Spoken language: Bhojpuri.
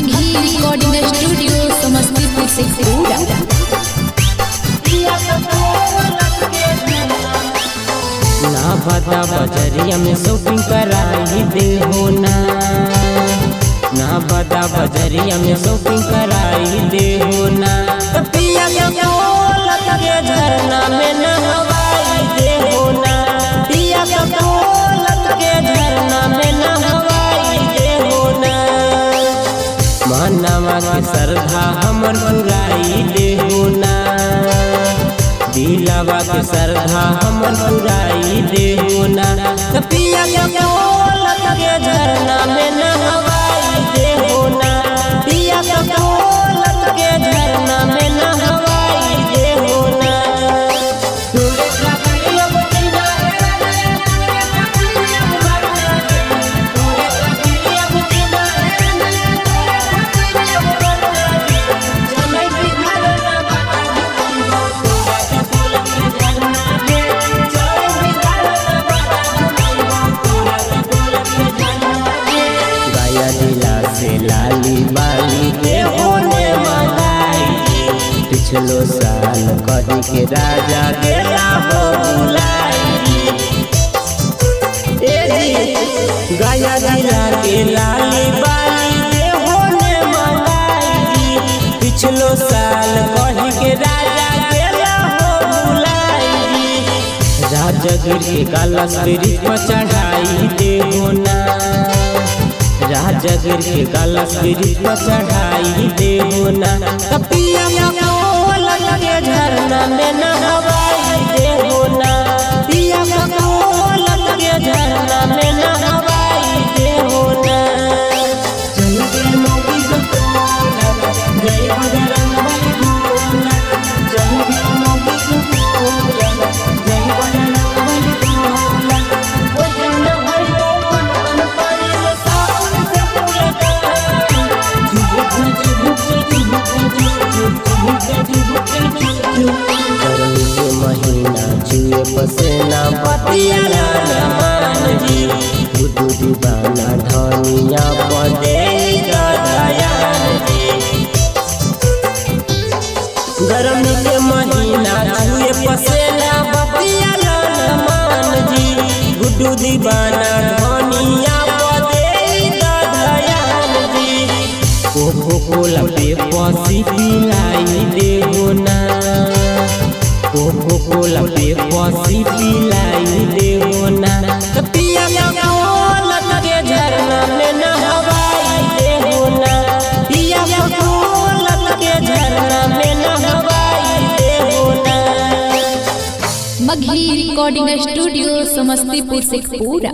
मघी रिकॉर्डिंग स्टूडियो समस्तीपुर से पूरा। ना बता बजरिया में शॉपिंग कराई दे हो ना बता बजरिया में शॉपिंग कराई दे हो ना पिया के बोलत के झरना में नहवाई दे हो ना पिया के बोलत के झरना में नहवाई दे हो ना मनवा के श्रद्धा हमर पुराई दे हो ना दिलवा के श्रद्धा हमर पुराई दे हो ना पिया के बोलत के झरना में नहवाई दे हो ना पिया के बोलत के झरना में नहवाई दे हो ना लाली बाली के होने मलाई पिछलो साल कही के राजा गेला हो गया जिला के लाली बाली के होने मलाई पिछलो साल कही के राजा गेला हो राजगीर के कलश पर चढ़ाई दे हो ना राजगीर के कलश पर चढ़ाई दे हो ना पिया के झरना में नहवाई दे हो ना पिया के झरना में नहवाई दे हो ना जय बजरंगबली भोला जय बजरंगबली भोला जय बजरंगबली भोला गर्मी के महीना छुए पसेना पतिया मान जी बुद्धू दीवाना धनिया पदे दयान जी गर्मी के महीना छुए पसेना पतिया मान जी बुद्धू दीवाना धनिया पदे दयान जी कोको कोला पे पसी पिलाई दे हो ना कोको कोला पे पसी पिलाई दे हो ना पिया के बोलत के झरना में नहवाई दे हो ना पिया के बोलत के झरना में नहवाई दे हो ना मघी रिकॉर्डिंग स्टूडियो समस्तीपुर से पूरा।